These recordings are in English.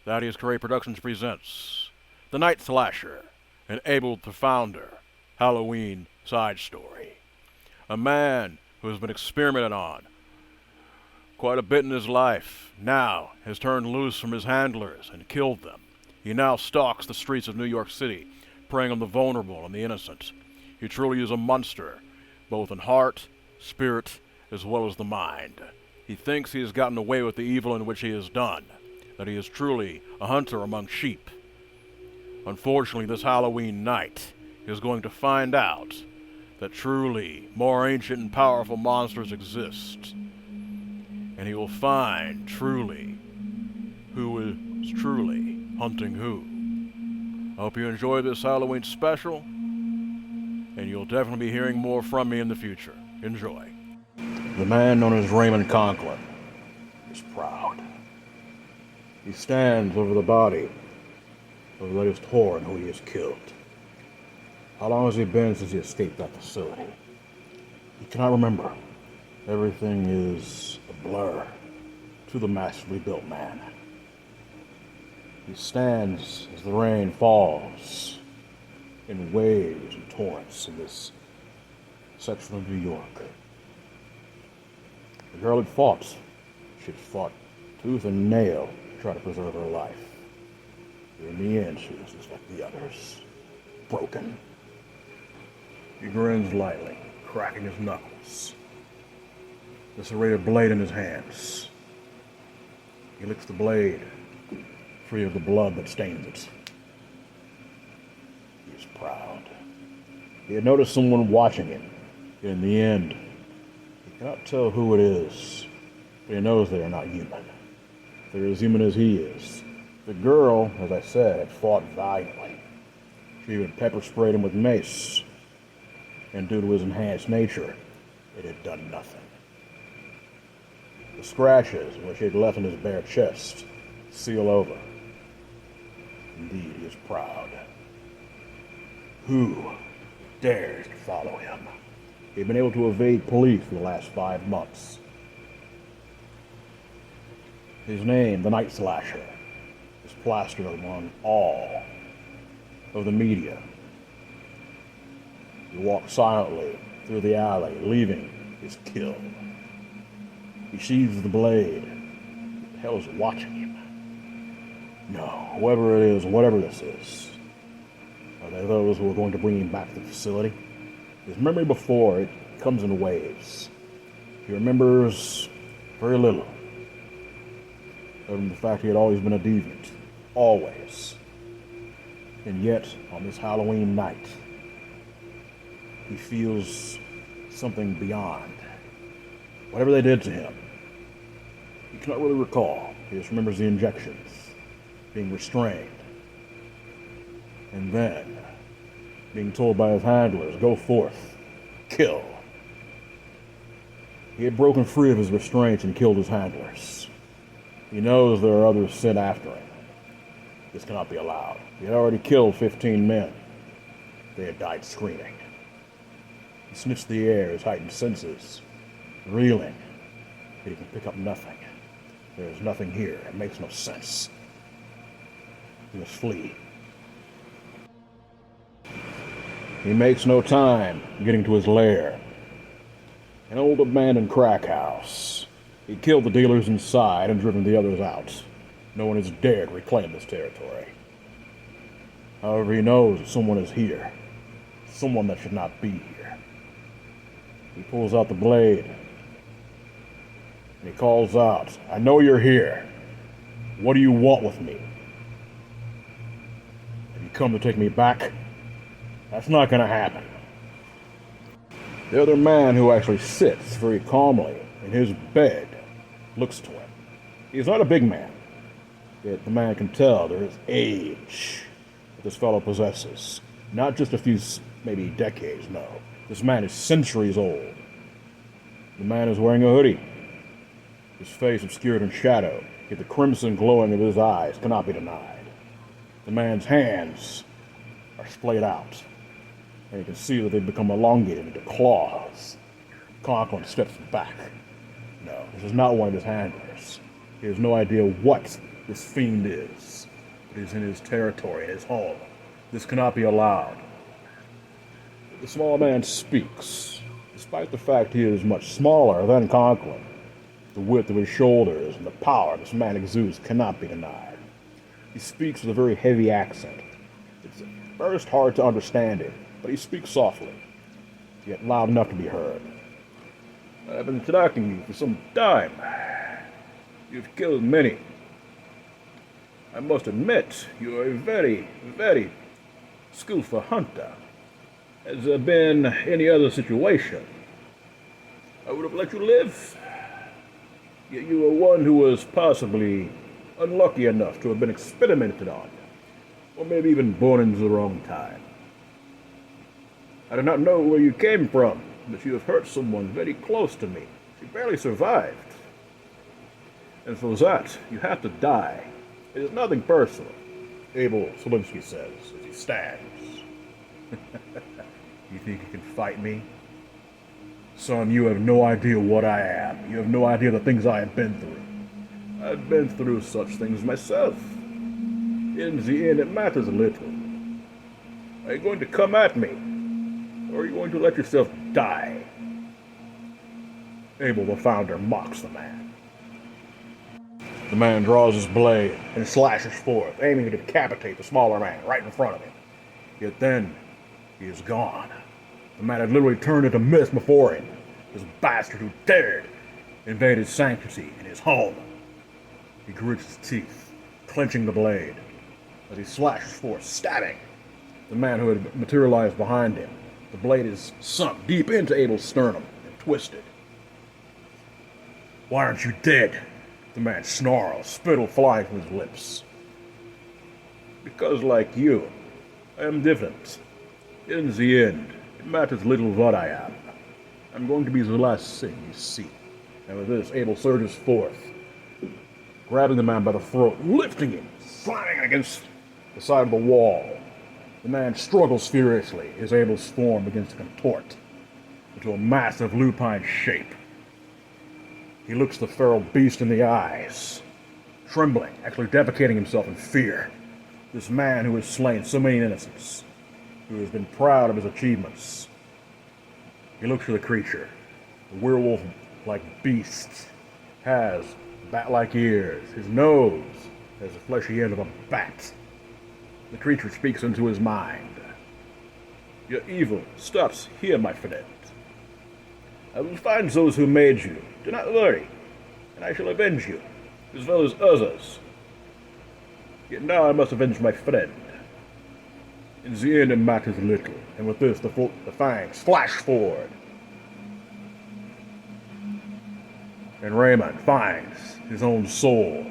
Thaddeus Correa Productions presents The NightSlasher, an Abel the Founder Halloween side story. A man who has been experimented on quite a bit in his life now has turned loose from his handlers and killed them. He now stalks the streets of New York City, preying on the vulnerable and the innocent. He truly is a monster, both in heart, spirit, as well as the mind. He thinks he has gotten away with the evil in which he has done, that he is truly a hunter among sheep. Unfortunately, this Halloween night, he is going to find out that truly more ancient and powerful monsters exist. And he will find truly who is truly hunting who. I hope you enjoy this Halloween special, and you'll definitely be hearing more from me in the future. Enjoy. The man known as Raymond Conklin is proud. He stands over the body of the latest whore who he has killed. How long has he been since he escaped that facility? He cannot remember. Everything is a blur to the massively built man. He stands as the rain falls in waves and torrents in this section of New York. The girl had fought. She had fought tooth and nail to try to preserve her life. But in the end, she was just like the others, broken. He grins lightly, cracking his knuckles. The serrated blade in his hands. He licks the blade, free of the blood that stains it. He is proud. He had noticed someone watching him. In the end, he cannot tell who it is, but he knows they are not human. They're as human as he is. The girl, as I said, had fought valiantly. She even pepper sprayed him with mace, and due to his enhanced nature, it had done nothing. The scratches which he had left in his bare chest seal over. Indeed, he is proud. Who dares to follow him? He had been able to evade police for the last 5 months. His name, the NightSlasher, is plastered among all of the media. He walks silently through the alley, leaving his kill. He sheathes the blade. Who the hell is watching him? No, whoever it is, whatever this is, are they those who are going to bring him back to the facility? His memory before it comes in waves. He remembers very little, other than the fact he had always been a deviant. Always. And yet, on this Halloween night, he feels something beyond. Whatever they did to him, he cannot really recall. He just remembers the injections, being restrained, and then being told by his handlers, go forth, kill. He had broken free of his restraints and killed his handlers. He knows there are others sent after him. This cannot be allowed. He had already killed 15 men. They had died screaming. He sniffs the air, his heightened senses, reeling, but he can pick up nothing. There is nothing here. It makes no sense. He must flee. He makes no time getting to his lair. An old abandoned crack house. He killed the dealers inside and driven the others out. No one has dared reclaim this territory. However, he knows that someone is here. Someone that should not be here. He pulls out the blade. And he calls out, I know you're here. What do you want with me? Have you come to take me back? That's not going to happen. The other man, who actually sits very calmly in his bed, looks to him. He's not a big man, yet the man can tell there is age that this fellow possesses. Not just a few, maybe decades, no. This man is centuries old. The man is wearing a hoodie, his face obscured in shadow, yet the crimson glowing of his eyes cannot be denied. The man's hands are splayed out, and you can see that they've become elongated into claws. Conklin steps back. No, this is not one of his handlers. He has no idea what this fiend is. It is in his territory, in his home. This cannot be allowed. The small man speaks, despite the fact he is much smaller than Conklin. The width of his shoulders and the power this man exudes cannot be denied. He speaks with a very heavy accent. It's at first hard to understand him, but he speaks softly, yet loud enough to be heard. I've been tracking you for some time. You've killed many. I must admit, you are a very, very skillful hunter. Has there been any other situation, I would have let you live. Yet you were one who was possibly unlucky enough to have been experimented on, or maybe even born into the wrong time. I do not know where you came from, but you have hurt someone very close to me. She barely survived. And for that, you have to die. It is nothing personal, Abel Selinsky says as he stands. You think you can fight me? Son, you have no idea what I am. You have no idea the things I have been through. I've been through such things myself. In the end, it matters little. Are you going to come at me? Or are you going to let yourself die? Abel, the founder, mocks the man. The man draws his blade and slashes forth, aiming to decapitate the smaller man right in front of him. Yet then, he is gone. The man had literally turned into mist before him. This bastard who dared invade his sanctity and his home. He grits his teeth, clenching the blade, as he slashes forth, stabbing the man who had materialized behind him. The blade is sunk deep into Abel's sternum and twisted. Why aren't you dead? The man snarls, spittle flying from his lips. Because like you, I am different. In the end, it matters little what I am. I'm going to be the last thing you see. And with this, Abel surges forth, grabbing the man by the throat, lifting him, slamming against the side of the wall. The man struggles furiously as Abel's form begins to contort into a massive lupine shape. He looks the feral beast in the eyes, trembling, actually defecating himself in fear. This man who has slain so many innocents, who has been proud of his achievements. He looks for the creature. The werewolf-like beast has bat-like ears. His nose has the fleshy end of a bat. The creature speaks into his mind. Your evil stops here, my friend. I will find those who made you. Do not worry, and I shall avenge you, as well as others. Yet now I must avenge my friend. In the end, it matters little, and with this, the fangs flash forward. And Raymond finds his own soul,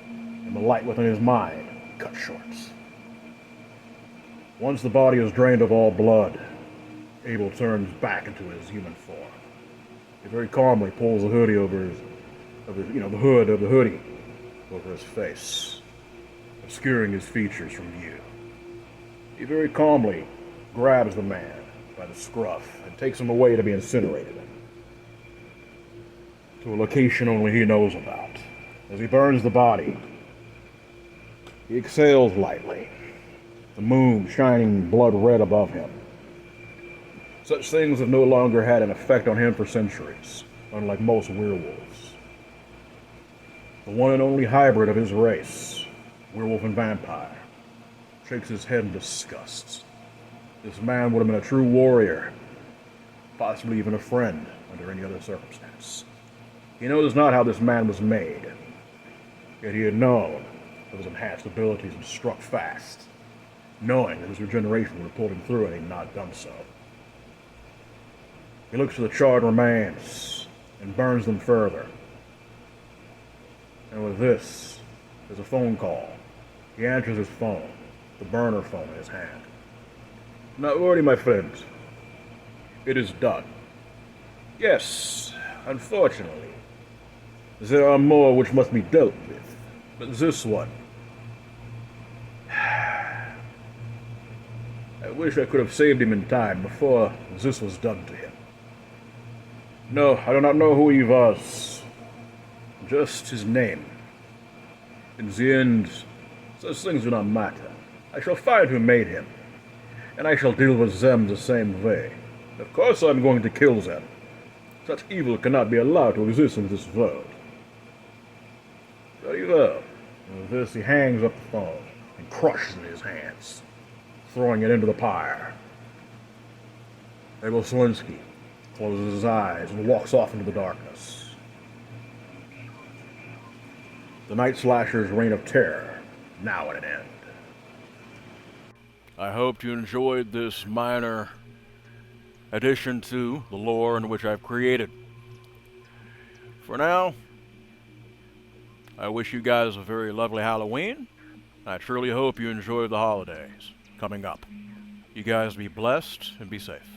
and the light within his mind cut short. Once the body is drained of all blood, Abel turns back into his human form. He very calmly pulls the hoodie over the hood of the hoodie over his face, obscuring his features from view. He very calmly grabs the man by the scruff and takes him away to be incinerated, to a location only he knows about. As he burns the body, he exhales lightly, the moon shining blood red above him. Such things have no longer had an effect on him for centuries, unlike most werewolves. The one and only hybrid of his race, werewolf and vampire, shakes his head in disgust. This man would have been a true warrior, possibly even a friend under any other circumstance. He knows not how this man was made, yet he had known of his enhanced abilities and struck fast, knowing that his regeneration would have pulled him through had he not done so. He looks for the charred remains and burns them further. And with this, there's a phone call. He answers his phone, the burner phone in his hand. Not worry, my friend. It is done. Yes, unfortunately. There are more which must be dealt with, but this one... I wish I could have saved him in time before this was done to him. No, I do not know who he was. Just his name. In the end, such things do not matter. I shall find who made him, and I shall deal with them the same way. Of course I'm going to kill them. Such evil cannot be allowed to exist in this world. Very well. With this, he hangs up the phone and crushes it in his hands, throwing it into the pyre. Abel Selinsky closes his eyes and walks off into the darkness. The NightSlasher's reign of terror, now at an end. I hope you enjoyed this minor addition to the lore in which I've created. For now, I wish you guys a very lovely Halloween. I truly hope you enjoy the holidays coming up. You guys be blessed and be safe.